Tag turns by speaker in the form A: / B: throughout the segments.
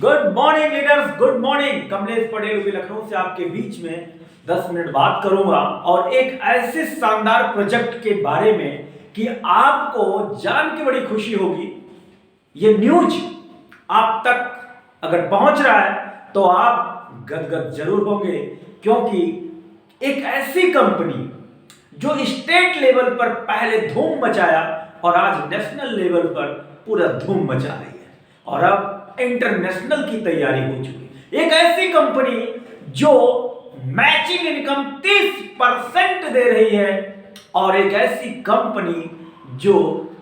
A: Good morning leaders, good morning. Kamlesh Patel भी लखनऊ से आपके बीच में 10 मिनट बात करूंगा और एक ऐसे शानदार प्रोजेक्ट के बारे में कि आपको जान के बड़ी खुशी होगी। ये न्यूज आप तक अगर पहुंच रहा है तो आप गदगद जरूर होंगे, क्योंकि एक ऐसी कंपनी जो स्टेट लेवल पर पहले धूम मचाया और आज नेशनल लेवल पर पूरा धूम मचा रही है और अब इंटरनेशनल की तैयारी हो चुकी। एक ऐसी कंपनी जो मैचिंग इनकम 30% दे रही है और एक ऐसी कंपनी जो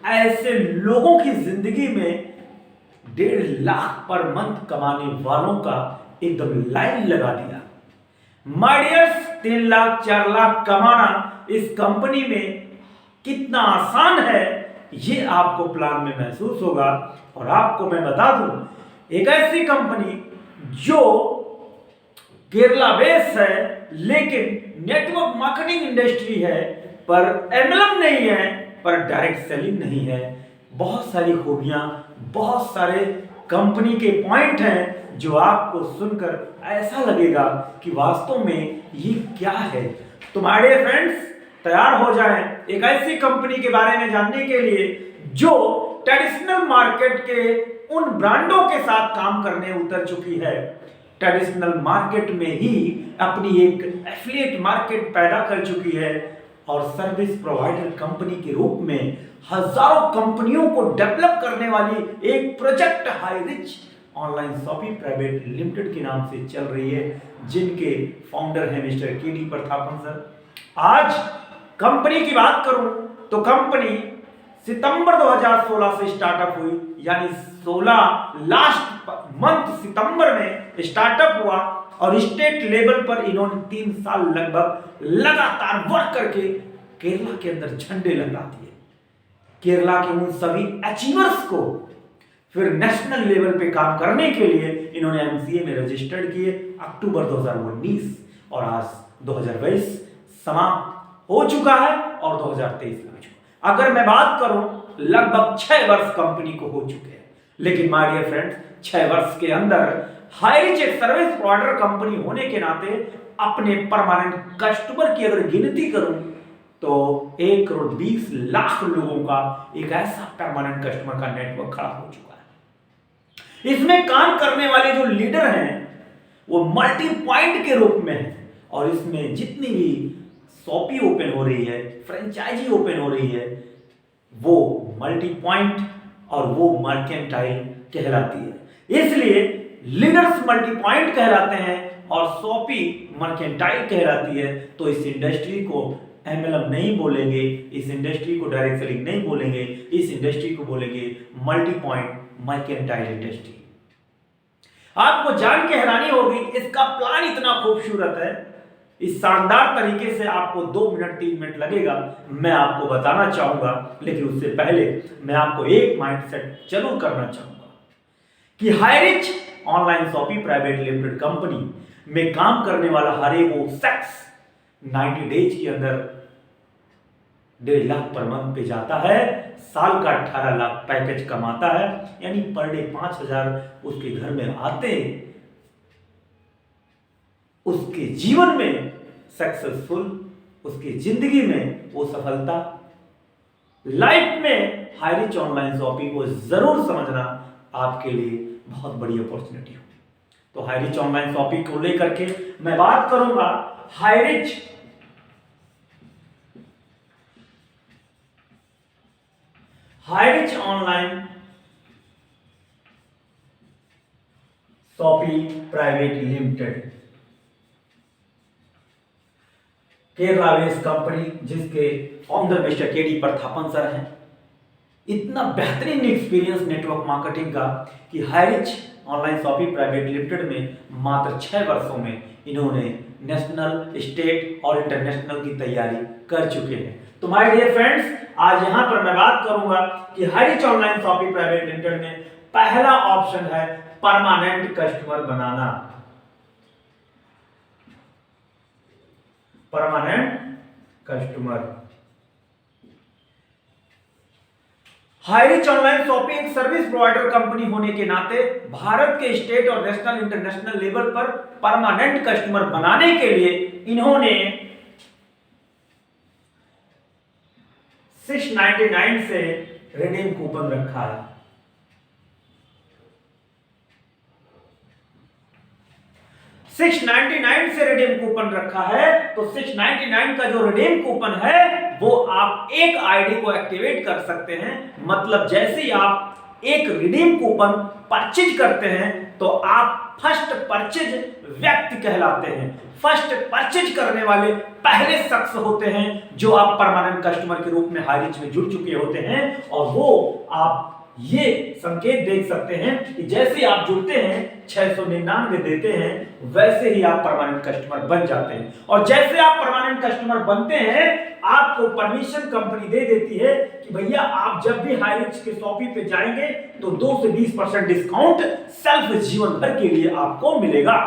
A: ऐसे लोगों की जिंदगी में 1.5 लाख पर मंथ कमाने वालों का एकदम लाइन लगा दिया। माय डियर्स, 3 लाख 4 लाख कमाना इस कंपनी में कितना आसान है ये आपको प्लान में महसूस होगा। और आपको मैं बता दूं, एक ऐसी कंपनी जो केरला बेस है लेकिन नेटवर्क मार्केटिंग इंडस्ट्री है, पर एमएलएम नहीं है, पर डायरेक्ट सेलिंग नहीं है। बहुत सारी खूबियां, बहुत सारे कंपनी के पॉइंट हैं जो आपको सुनकर ऐसा लगेगा कि वास्तव में ये क्या है। तुम्हारे फ्रेंड्स तैयार हो जाएं एक ऐसी कंपनी के बारे में जानने के लिए जो ट्रेडिशनल मार्केट के उन ब्रांडों के साथ काम करने उतर चुकी है, ट्रेडिशनल मार्केट में ही अपनी एक एफिलिएट मार्केट पैदा कर चुकी है और सर्विस प्रोवाइडर कंपनी के रूप में हजारों कंपनियों को डेवलप करने वाली एक project high rich online shopping private limited के नाम से चल रही है, जिनके फाउंडर हैं मिस्टर केडी प्रतापन सर। आज कंपनी की बात करूं तो कंपनी सितंबर 2016 से स्टार्टअप हुई, यानी 16 लास्ट मंथ सितंबर में स्टार्टअप हुआ और स्टेट लेवल पर इन्होंने 3 साल लगभग लगातार वर्क करके केरला के अंदर झंडे लगा दिए। केरला के उन सभी अचीवर्स को फिर नेशनल लेवल पे काम करने के लिए इन्होंने एमसीए में रजिस्टर्ड किए अक्टूबर 2019 और आज 2022 समाप्त हो चुका है और 2023 लग चुका। अगर मैं बात करूं, लगभग 6 वर्ष कंपनी को हो चुके हैं, लेकिन माय डियर फ्रेंड्स 6 वर्ष के अंदर हाईरिच एक सर्विस प्रोवाइडर कंपनी होने के नाते अपने परमानेंट कस्टमर की अगर गिनती करूं तो 1,20,00,000 लोगों का एक ऐसा परमानेंट कस्टमर का नेटवर्क खड़ा हो चुका है। इसमें काम करने वाले जो लीडर हैं वो मल्टी पॉइंट के रूप में है और इसमें जितनी भी शॉपी ओपन हो रही है, फ्रेंचाइजी ओपन हो रही है, वो मल्टी पॉइंट और वो मर्केंटाइल कहलाती है। इसलिए लीडर्स मल्टी पॉइंट कहलाते हैं और शॉपी मर्केंटाइल कहलाती है। तो इस इंडस्ट्री को एमएलएम नहीं बोलेंगे, इस इंडस्ट्री को डायरेक्ट सेलिंग नहीं बोलेंगे, इस इंडस्ट्री को बोलेंगे मल्टी पॉइंट मर्केंटाइल इंडस्ट्री। आपको जान के हैरानी होगी, इसका प्लान इतना खूबसूरत है, इस शानदार तरीके से आपको 2 मिनट 3 मिनट लगेगा, मैं आपको बताना चाहूंगा। लेकिन उससे पहले मैं आपको एक माइंडसेट जरूर करना चाहूंगा कि Highrich online shopping private limited company में काम करने वाला हर एक वो शख्स 90 डेज के अंदर 1.5 लाख पर मंथ पे जाता है, साल का 18 लाख पैकेज कमाता है, यानी पर डे 5,000 उसके घर में आते, उसके जीवन में सक्सेसफुल, उसकी जिंदगी में वो सफलता। लाइफ में हाईरिच ऑनलाइन शॉपिंग को जरूर समझना आपके लिए बहुत बड़ी अपॉर्चुनिटी होगी। तो हाईरिच ऑनलाइन शॉपिंग को लेकर के मैं बात करूंगा। Highrich online shopping private limited Kerala based company, जिसके founder mister K D Prathapan sir हैं। इतना बेहतरीन एक्सपीरियंस नेटवर्क मार्केटिंग का कि Highrich online shopping private limited में मात्र 6 वर्षों में इन्होंने नेशनल, स्टेट और इंटरनेशनल की तैयारी कर चुके हैं। तो माय डियर फ्रेंड्स, आज यहां पर मैं बात करूंगा कि Highrich online shopping private limited में पहला ऑप्शन है परमानेंट कस्टमर बनाना। Permanent customer Highrich online shopping service provider company होने के नाते भारत के स्टेट और नेशनल इंटरनेशनल लेवल पर परमानेंट कस्टमर बनाने के लिए इन्होंने 699 से रिडीम कूपन रखा है। 699 से रिडीम कूपन रखा है। तो 699 का जो रिडीम कूपन है वो आप एक आईडी को एक्टिवेट कर सकते हैं। मतलब जैसे ही आप एक रिडीम कूपन परचेज करते हैं तो आप फर्स्ट परचेज व्यक्ति कहलाते हैं। फर्स्ट परचेज करने वाले पहले शख्स होते हैं जो आप परमानेंट कस्टमर के रूप में हाईरिच में जुड़ चुके होते हैं। और वो आप ये संकेत देख सकते हैं कि जैसे आप जुड़ते हैं 699 देते हैं वैसे ही आप परमानेंट कस्टमर बन जाते हैं। और जैसे आप परमानेंट कस्टमर बनते हैं आपको परमिशन कंपनी दे देती है कि भैया आप जब भी हाईरिच के शॉपी पे जाएंगे तो 2 से 20% डिस्काउंट सेल्फ जीवन भर के लिए आपको मिलेगा।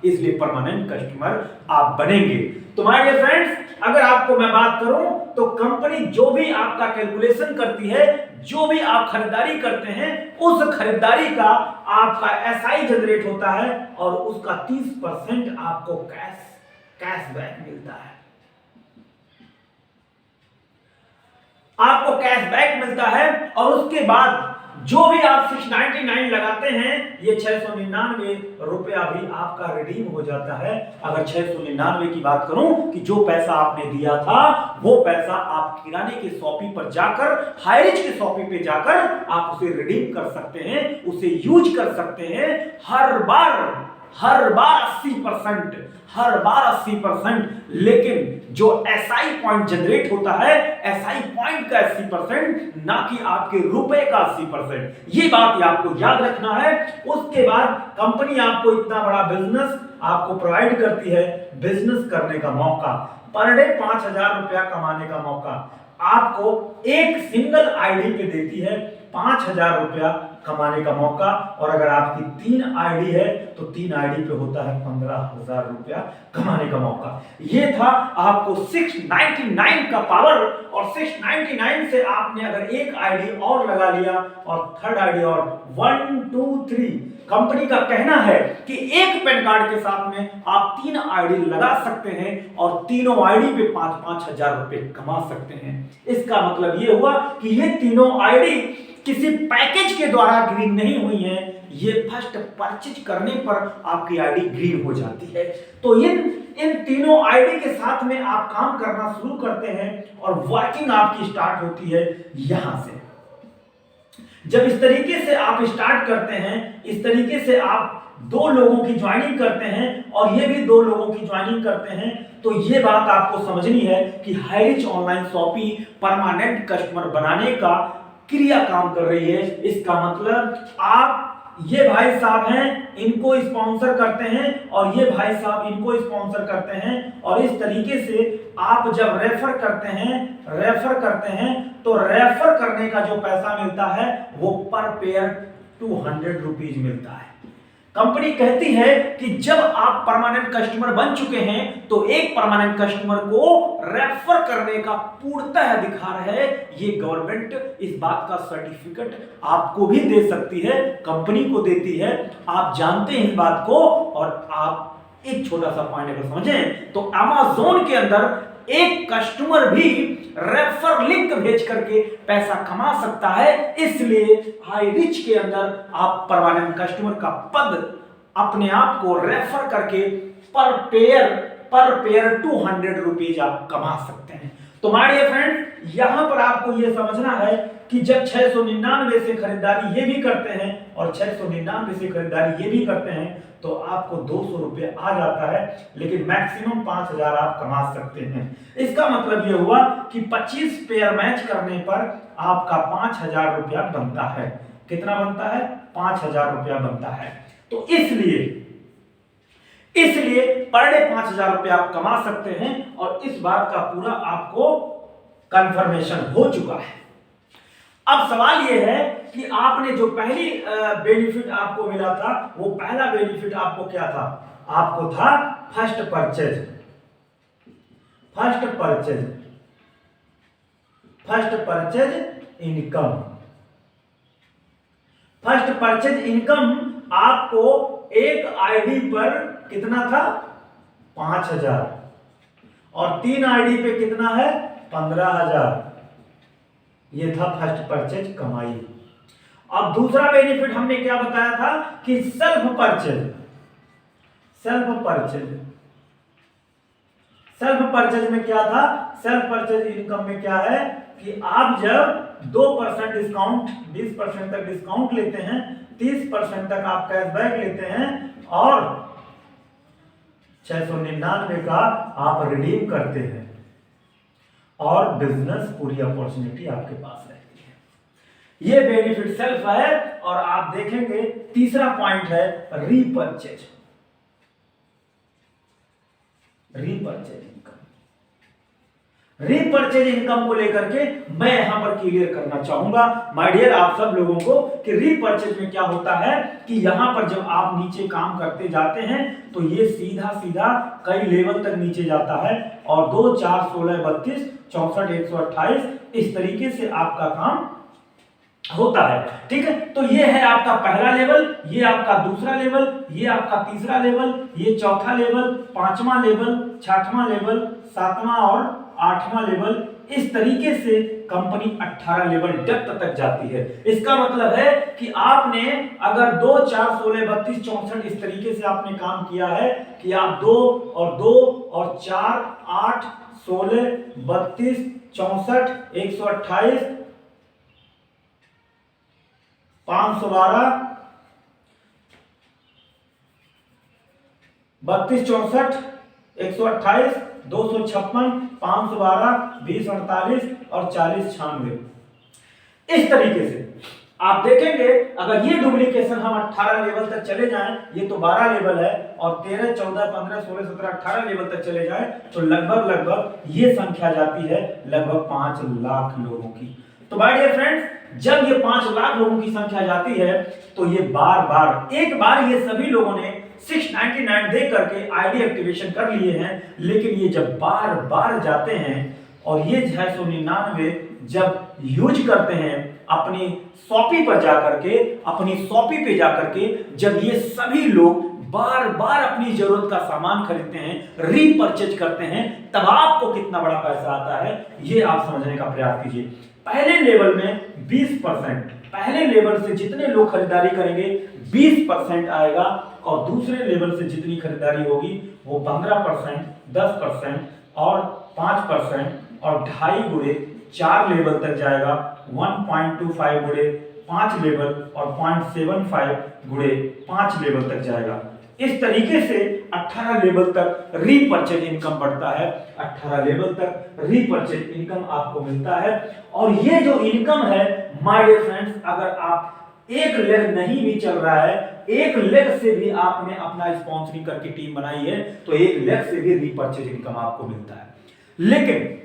A: इसलिए परमानेंट कस्टमर आप बनेंगे। तो माय डियर फ्रेंड्स, अगर आपको मैं बात करूं तो कंपनी जो भी आपका कैलकुलेशन करती है, जो भी आप खरीदारी करते हैं, उस खरीदारी का आपका एसआई जनरेट होता है और उसका 30% आपको कैशबैक मिलता है। आपको कैशबैक मिलता है और उसके बाद जो भी आप 699 लगाते हैं ये 699 रुपया भी आपका रिडीम हो जाता है। अगर 699 की बात करूं कि जो पैसा आपने दिया था वो पैसा आप किराने के शॉपी पर जाकर, हाईरिच के शॉपी पे जाकर आप उसे रिडीम कर सकते हैं, उसे यूज कर सकते हैं। हर बार 80%, लेकिन जो एसआई पॉइंट जनरेट होता है, एसआई पॉइंट का 80%, ना कि आपके रुपए का 80%। ये बात आपको याद रखना है। उसके बाद कंपनी आपको इतना बड़ा बिजनेस आपको प्रोवाइड करती है, बिजनेस करने का मौका, पर डे 5000 रुपया कमाने का मौका आपको एक सिंगल आईडी पे देती है। 5000 रुपया कमाने का मौका। और अगर आपकी 3 आईडी है तो 3 आईडी पे होता है 15000 रुपया कमाने का मौका। ये था आपको 699 का पावर। और 699 से आपने अगर एक आईडी और लगा लिया और थर्ड आईडी और 1 2 3, कंपनी का कहना है कि एक पैन कार्ड के साथ में आप 3 आईडी लगा सकते हैं और तीनों आईडी पे 5-5 हजार रुपए कमा सकते हैं। इसका मतलब ये हुआ कि ये तीनों आईडी किसी पैकेज के द्वारा ग्रीन नहीं हुई है, ये फर्स्ट परचेज करने पर आपकी आईडी ग्रीन हो जाती है। तो इन तीनों आईडी के साथ में आप काम करना शुरू करते हैं और वर्किंग आपकी स्टार्ट होती है यहां से। जब इस तरीके से आप स्टार्ट करते हैं, इस तरीके से आप 2 लोगों की ज्वाइनिंग करते हैं और ये भी 2 लोगों की ज्वाइनिंग करते हैं, तो ये बात आपको समझनी है कि Highrich online shoppe permanent customer बनाने का क्रिया काम कर रही है। इसका मतलब आप ये भाई साहब हैं, इनको स्पॉन्सर करते हैं और ये भाई साहब इनको स्पॉन्सर करते हैं। और इस तरीके से आप जब रेफर करते हैं तो रेफर करने का जो पैसा मिलता है वो पर पेयर 200 रुपीज मिलता है। कंपनी कहती है कि जब आप परमानेंट कस्टमर बन चुके हैं तो एक परमानेंट कस्टमर को रेफर करने का पूर्णतः अधिकार है। ये गवर्नमेंट इस बात का सर्टिफिकेट आपको भी दे सकती है, कंपनी को देती है। आप जानते हैं इस बात को। और आप एक छोटा सा पॉइंट अगर समझें तो अमेज़न के अंदर एक कस्टमर भी रेफर लिंक भेज करके पैसा कमा सकता है। इसलिए हाईरिच के अंदर आप परमानेंट कस्टमर का पद अपने आप को रेफर करके पर पेयर 200 रुपीज आप कमा सकते हैं। तो माय डियर फ्रेंड, यहां पर आपको यह समझना है कि जब 699 से खरीदारी ये भी करते हैं और 699 से खरीदारी ये भी करते हैं तो आपको 200 रुपये आ जाता है, लेकिन मैक्सिमम 5000 आप कमा सकते हैं। इसका मतलब यह हुआ कि 25 पेयर मैच करने पर आपका 5000 रुपया बनता है। कितना बनता है? 5000 रुपया बनता है। तो इसलिए पर डे 5000 रुपया आप कमा सकते हैं और इस बात का पूरा आपको कंफर्मेशन हो चुका है। अब सवाल यह है कि आपने जो पहली बेनिफिट आपको मिला था, वो पहला बेनिफिट आपको क्या था? आपको था first purchase income. First purchase income आपको एक आईडी पर कितना था 5,000 और 3 आईडी पे कितना है 15,000। ये था फर्स्ट परचेज कमाई। अब दूसरा बेनिफिट हमने क्या बताया था कि सेल्फ परचेज में क्या था, सेल्फ परचेज इनकम में क्या है कि आप जब 2% डिस्काउंट 20% तक डिस्काउंट लेते हैं, 30% तक आप कैशबैक लेते हैं और 699 का आप रिडीम करते हैं और बिजनेस पूरी अपॉर्चुनिटी आपके पास रहती है। ये बेनिफिट सेल्फ है। और आप देखेंगे तीसरा पॉइंट है रीपर्चेज इनकम। रीपर्चेज इनकम को लेकर के मैं यहां पर क्लियर करना चाहूंगा माय डियर आप सब लोगों को कि रीपर्चेज में क्या होता है कि यहां पर जब आप नीचे काम करते जाते हैं तो ये सीधा सीधा कई लेवल तक नीचे जाता है और 2 4 16 32 64 128 इस तरीके से आपका काम होता है। ठीक है, तो ये है आपका पहला लेवल, ये आपका दूसरा लेवल, ये आपका तीसरा लेवल, ये चौथा लेवल, पांचवा लेवल, छठवां लेवल, सातवां और 8वां लेवल। इस तरीके से कंपनी 18 लेवल डेप्थ तक जाती है। इसका मतलब है कि आपने अगर 2 4 16 32 64 इस तरीके से आपने काम किया है कि आप 2 और 4 8 16 32 64 128 512 32 64 128 256 512 20 48 और 40 96। इस तरीके से आप देखेंगे अगर ये डुप्लीकेशन हम 18 लेवल तक चले जाएं, ये तो 12 लेवल है और 13 14 15 16 17 18 लेवल तक चले जाएं तो लगभग ये संख्या जाती है लगभग 5 लाख लोगों की। तो माय डियर फ्रेंड्स, जब ये 5 लाख लोगों की संख्या जाती है तो ये एक बार ये सभी लोगों ने 699 दे करके आईडी एक्टिवेशन कर लिए हैं, लेकिन ये जब बार बार जाते हैं और ये 699 जब यूज करते हैं अपनी शॉपी पर जाकर के जब ये सभी लोग बार बार अपनी जरूरत का सामान खरीदते हैं, रीपर्चेज करते हैं, तब आपको कितना बड़ा पैसा आता है ये आप समझने का प्रयास कीजिए। पहले लेवल में 20%, पहले लेवल से जितने लोग खरीदारी करेंगे 20% आएगा और दूसरे लेवल से जितनी खरीदारी होगी वो 15%, 10% और 5% और 2.5 गुणे 4 लेवल तक जाएगा, 1.25 गुणे 5 लेवल और 0.75 गुणे 5 लेवल तक जाएगा। इस तरीके से 18 लेवल तक रीपर्चेज इनकम बढ़ता है, 18 लेवल तक रीपर्चेज इनकम आपको मिलता है। और ये जो इनकम है माय डियर फ्रेंड्स, अगर आप एक लेग नहीं भी चल रहा है, एक लेग से भी आपने अपना स्पॉन्सरिंग करके टीम बनाई है तो एक लेग से भी रीपर्चेज इनकम आपको मिलता है। लेकिन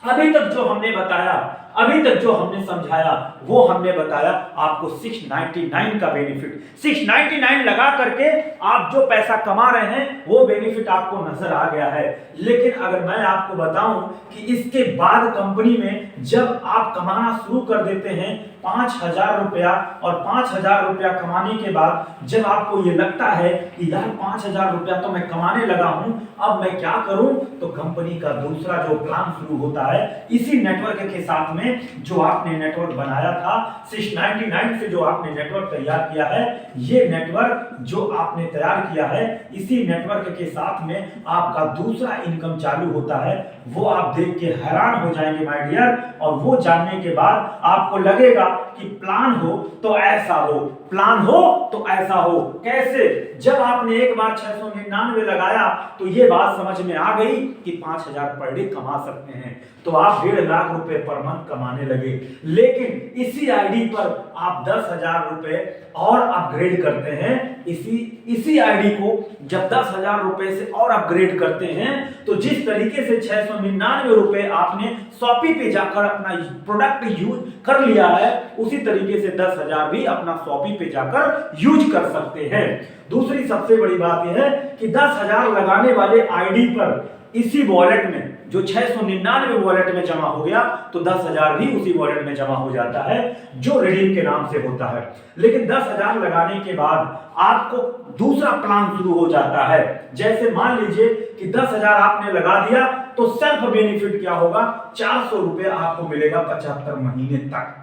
A: अभी तक जो हमने बताया, अभी तक जो हमने समझाया वो हमने बताया आपको 699 का बेनिफिट। 699 लगा करके आप जो पैसा कमा रहे हैं वो बेनिफिट आपको नजर आ गया है। लेकिन अगर मैं आपको बताऊं कि इसके बाद कंपनी में जब आप कमाना शुरू कर देते हैं 5,000 रुपया और 5,000 रुपया कमाने के बाद जब आपको ये लगता है कि यार 5,000 रुपया तो मैं कमाने लगा हूं, अब मैं क्या करूं, तो कंपनी का दूसरा जो प्लान शुरू होता है इसी नेटवर्क के साथ में जो आपने नेटवर्क बनाया था 699 से जो आपने नेटवर्क तैयार किया है, ये नेटवर्क जो आपने तैयार किया है इसी नेटवर्क के साथ में आपका दूसरा इनकम चालू होता है। वो आप देख के हैरान हो जाएंगे माय डियर, और वो जानने के बाद आपको लगेगा कि प्लान हो तो ऐसा हो, प्लान हो तो ऐसा हो। कैसे? जब आपने एक बार 699 लगाया तो ये बात समझ में आ गई कि 5,000 पर डे कमा सकते हैं, तो आप 1.5 लाख रुपए पर मंथ कमाने लगे। लेकिन इसी आईडी पर आप 10,000 रुपए और अपग्रेड करते हैं। इसी आईडी को जब 10,000 रुपए से और अपग्रेड करते हैं तो जिस तरीके से 699 रुपए आपने शॉपी पे जाकर अपना प्रोडक्ट यूज कर लिया है, उसी तरीके से 10,000 भी अपना शॉपी पे जाकर यूज कर सकते हैं। दूसरी सबसे बड़ी बात यह है कि 10,000 लगाने वाले आईडी पर इसी वॉलेट में जो 699 वॉलेट में जमा हो गया तो 10,000 भी उसी वॉलेट में जमा हो जाता है जो रिडीम के नाम से होता है। लेकिन 10,000 लगाने के बाद आपको दूसरा प्लान शुरू हो जाता है। जैसे मान लीजिए कि 10,000 आपने लगा दिया तो सेल्फ बेनिफिट क्या होगा, 400 रुपए आपको मिलेगा 75 महीने तक।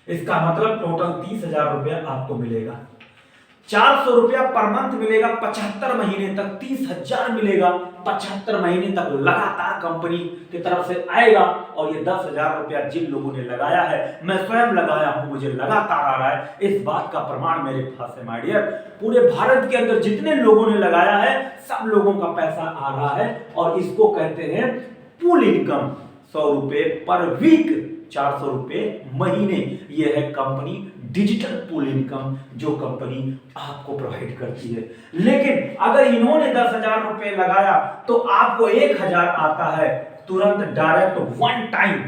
A: इसका मतलब टोटल 30,000 रुपया आपको मिलेगा। 400 रुपया पर मंथ मिलेगा 75 महीने तक, 30,000 मिलेगा 75 महीने तक लगातार कंपनी की तरफ से आएगा। और ये 10,000 रुपया जिन लोगों ने लगाया है, मैं स्वयं लगाया हूं, मुझे लगातार आ रहा है, इस बात का प्रमाण मेरे पास है माय डियर। पूरे भारत के अंदर जितने लोगों ने लगाया है सब लोगों का पैसा आ रहा है और इसको कहते हैं पूल इनकम। 100 रुपए पर वीक, 400 रुपए महीने। यह है कंपनी डिजिटल पूल इनकम जो कंपनी आपको प्रोवाइड करती है। लेकिन अगर इन्होंने 10,000 रुपए लगाया तो आपको 1,000 आता है तुरंत डायरेक्ट वन टाइम।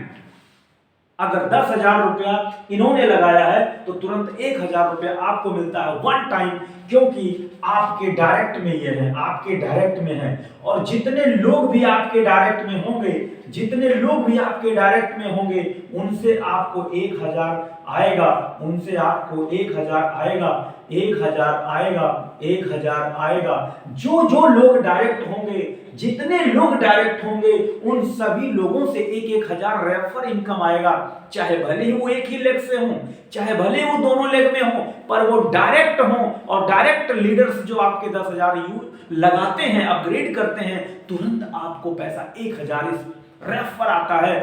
A: अगर 10,000 रुपया इन्होंने लगाया है तो तुरंत 1,000 रुपया आपको मिलता है वन टाइम, क्योंकि आपके डायरेक्ट में ये है, आपके डायरेक्ट में है। और जितने लोग भी आपके डायरेक्ट में होंगे, जितने लोग भी आपके डायरेक्ट में होंगे उनसे आपको 1,000 आएगा, उनसे आपको 1,000 आएगा, 1,000 आएगा, 1,000 आएगा। जो जो लोग डायरेक्ट होंगे, जितने लोग डायरेक्ट होंगे उन सभी लोगों से 1,000 रेफर इनकम आएगा। चाहे भले ही वो एक ही लेग से हों, चाहे भले ही वो दोनों लेग में हों, पर वो डायरेक्ट हों। और डायरेक्ट लीडर्स जो आपके 10,000 लगाते हैं, अपग्रेड करते हैं, तुरंत आपको पैसा 1,000 रेफर आता है।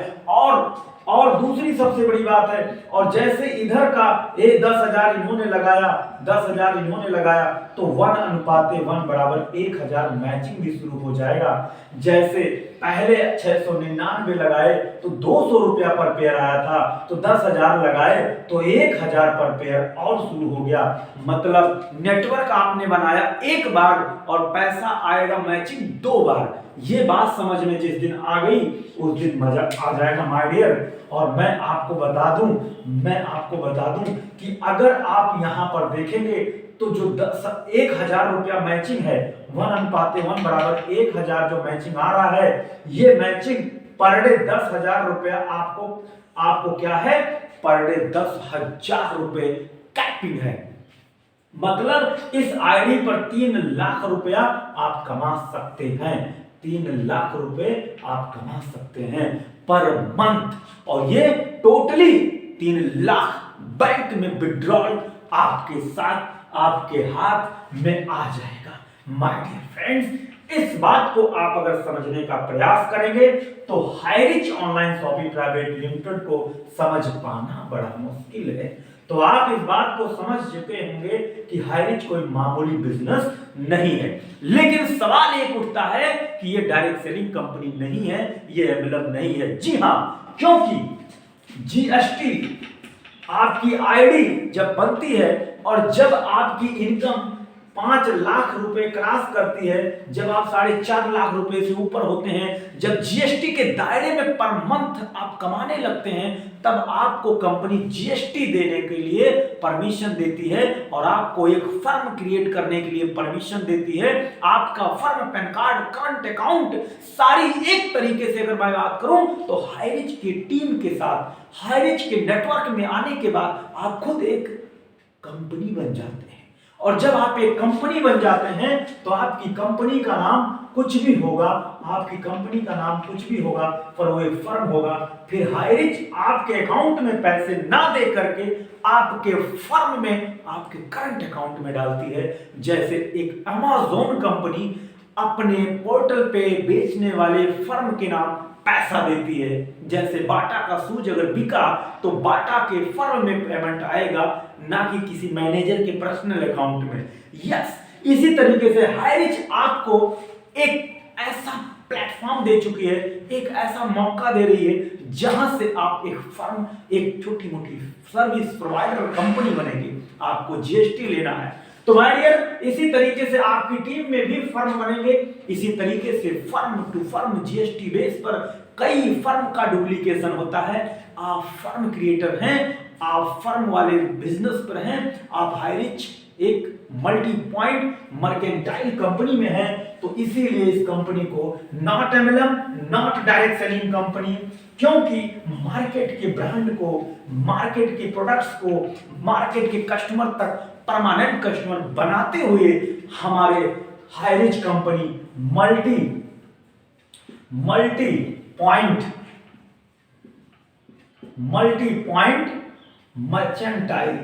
A: और दूसरी सबसे बड़ी बात है, और जैसे इधर का 10,000 इन्होंने लगाया, 10,000 इन्होंने लगाया तो 1:1 बराबर 1,000 मैचिंग भी शुरू हो जाएगा। जैसे पहले 699 लगाए तो 200 रुपया पर पेयर आया था, तो 10,000 लगाए तो 1,000 पर पेयर और शुरू हो गया। मतलब नेटवर्क आपने बनाया एक बार और पैसा आएगा मैचिंग 2 बार। ये बात समझ में जिस दिन आ गई उस दिन मजा आ जाएगा माय डियर। और मैं आपको बता दूं कि अगर आप यहां पर देखेंगे तो जो 1,000 रुपया मैचिंग है, 1:1 बराबर 1,000 जो मैचिंग आ रहा है, ये मैचिंग पर डे 10,000 रुपया आपको क्या है, पर डे 10,000 रुपए कैपिंग है। मतलब इस आईडी पर 3 लाख रुपया आप कमा सकते हैं, 3 लाख रुपए आप कमा सकते हैं पर मंथ। और ये टोटली 3 लाख बैंक में विड्रॉल आपके साथ, आपके हाथ में आ जाएगा। माय डियर फ्रेंड्स, इस बात को आप अगर समझने का प्रयास करेंगे तो Highrich online shopping private limited को समझ पाना बड़ा मुश्किल है। तो आप इस बात को समझ चुके होंगे कि हाईरिच कोई मामूली बिजनेस नहीं है। लेकिन सवाल एक उठता है कि ये डायरेक्ट सेलिंग कंपनी नहीं है, ये एमएलएम नहीं है। जी हां, क्योंकि जीएसटी आपकी आईडी जब बनती है और जब आपकी इनकम 5 लाख रुपए क्रॉस करती है, जब आप 4.5 लाख रुपए से ऊपर होते हैं, जब जीएसटी के दायरे में पर मंथ आप कमाने लगते हैं, तब आपको कंपनी जीएसटी देने के लिए परमिशन देती है और आपको एक फर्म क्रिएट करने के लिए परमिशन देती है। आपका firm, pan card, current account, सारी एक तरीके से अगर मैं बात करूं तो हाईरिच की टीम के साथ, हाईरिच के नेटवर्क में आने के बाद आप खुद एक कंपनी बन जाते हैं। और जब आप एक कंपनी बन जाते हैं तो आपकी कंपनी का नाम कुछ भी होगा, आपकी कंपनी का नाम कुछ भी होगा, पर वो एक फर्म होगा। फिर हाईरिच आपके अकाउंट में पैसे ना दे करके आपके फर्म में, आपके करंट अकाउंट में डालती है। जैसे एक अमेज़न कंपनी अपने पोर्टल पे बेचने वाले फर्म के नाम पैसा देती है। जैसे बाटा का शूज अगर बिका तो बाटा के फर्म में पेमेंट आएगा, ना कि किसी मैनेजर के पर्सनल अकाउंट में। यस, इसी तरीके से हाईरिच आपको एक ऐसा प्लेटफॉर्म दे चुकी है, एक ऐसा मौका दे रही है जहां से आप एक फर्म, एक छोटी मोटी सर्विस प्रोवाइडर कंपनी बनेंगे। आपको जीएसटी लेना है तो माय डियर, इसी तरीके से आपकी टीम में भी फर्म बनेंगे। इसी तरीके से firm to firm GST base पर कई फर्म का डुप्लीकेशन होता है। आप फर्म क्रिएटर हैं, आप फर्म वाले बिजनेस पर हैं, आप हाईरिच एक मल्टी पॉइंट मर्केंटाइल कंपनी में है, तो इसीलिए इस कंपनी को not MLM, not direct selling company, क्योंकि मार्केट के ब्रांड को, मार्केट के प्रोडक्ट्स को, मार्केट के कस्टमर तक परमानेंट कस्टमर बनाते हुए हमारे Highrich company multi point mercantile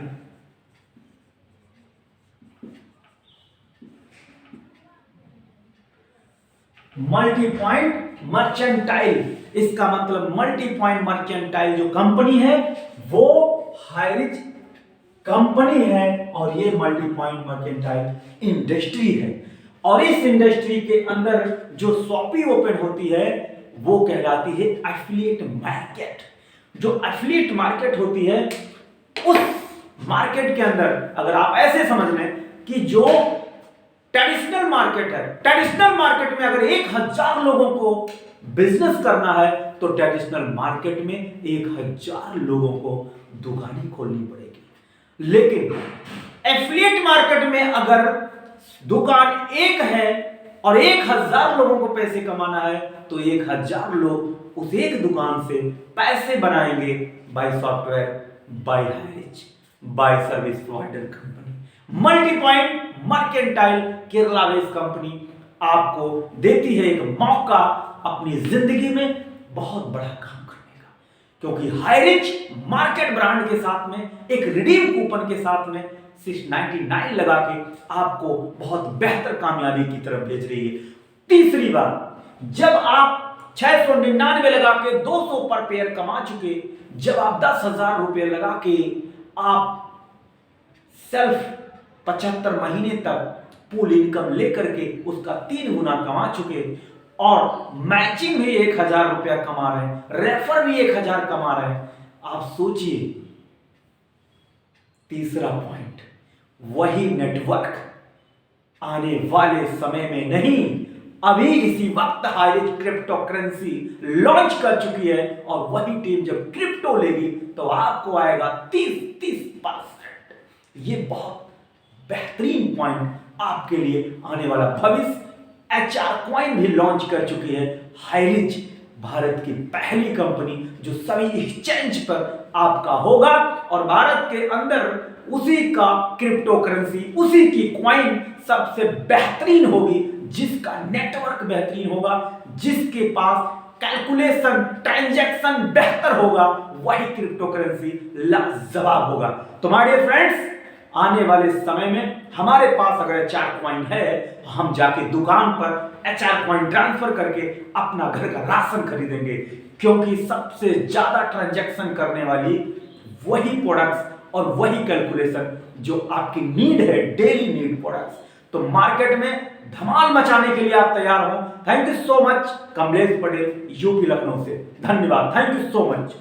A: इसका मतलब मल्टी पॉइंट मर्चेंटाइल जो कंपनी है वो हाईरिच कंपनी है, और ये मल्टी पॉइंट मर्केंटाइल इंडस्ट्री है। और इस इंडस्ट्री के अंदर जो शॉपी ओपन होती है वो कहलाती है एफिलिएट मार्केट। जो एफिलिएट मार्केट होती है, उस मार्केट के अंदर अगर आप ऐसे समझ लें कि जो ट्रेडिशनल मार्केट है, ट्रेडिशनल मार्केट में अगर 1000 लोगों को बिजनेस करना है तो ट्रेडिशनल मार्केट में 1000 लोगों को दुकानें खोलनी पड़ेगी। लेकिन एफिलिएट मार्केट में अगर दुकान एक है और 1000 लोगों को पैसे कमाना है तो 1000 लोग उस एक दुकान से पैसे बनाएंगे, by software, by Hirich, by service provider company. Multi point mercantile Kerala based company आपको देती है एक मौका अपनी जिंदगी में बहुत बड़ा काम करने का, क्योंकि हाईरिच मार्केट ब्रांड के साथ में एक रिडीम कूपन के साथ में 699 लगा के आपको बहुत बेहतर कामयाबी की तरफ भेज रही है। तीसरी बात, जब आप 699 लगा के 200 पर पेयर कमा चुके, जब आप 10,000 रुपए लगा के आप सेल्फ 75 महीने तक पूल इनकम लेकर के उसका 3 गुना कमा चुके, और मैचिंग भी 1000 रुपया कमा रहे हैं, रेफर भी 1000 कमा रहे हैं, आप सोचिए। तीसरा पॉइंट, वही नेटवर्क आने वाले समय में नहीं, अभी इसी वक्त हाईरिच क्रिप्टो करेंसी लॉन्च कर चुकी है, और वही टीम जब क्रिप्टो लेगी तो आपको आएगा 30%। ये बहुत बेहतरीन पॉइंट आपके लिए आने वाला भविष्य। HR कॉइन भी लॉन्च कर चुकी है हाईरिच, भारत की पहली कंपनी जो सभी एक्सचेंज पर आपका होगा, और भारत के अंदर उसी का क्रिप्टो करेंसी, उसी की कॉइन सबसे बेहतरीन होगी, जिसका नेटवर्क बेहतरीन होगा, जिसके पास कैलकुलेशन ट्रांजैक्शन बेहतर होगा, वही क्रिप्टो करेंसी लाजवाब होगा। तो माय डियर फ्रेंड्स, आने वाले समय में हमारे पास अगर HR कॉइन है, हम जाके दुकान पर HR कॉइन ट्रांसफर करके अपना घर का राशन खरीदेंगे, क्योंकि सबसे ज्यादा ट्रांजैक्शन करने वाली वही प्रोडक्ट्स और वही कैलकुलेशन जो आपकी नीड है, डेली नीड प्रोडक्ट्स। तो मार्केट में धमाल मचाने के लिए आप तैयार हो। Thank you so much. Kamlesh Patel, UP Lucknow से, धन्यवाद। Thank you so much.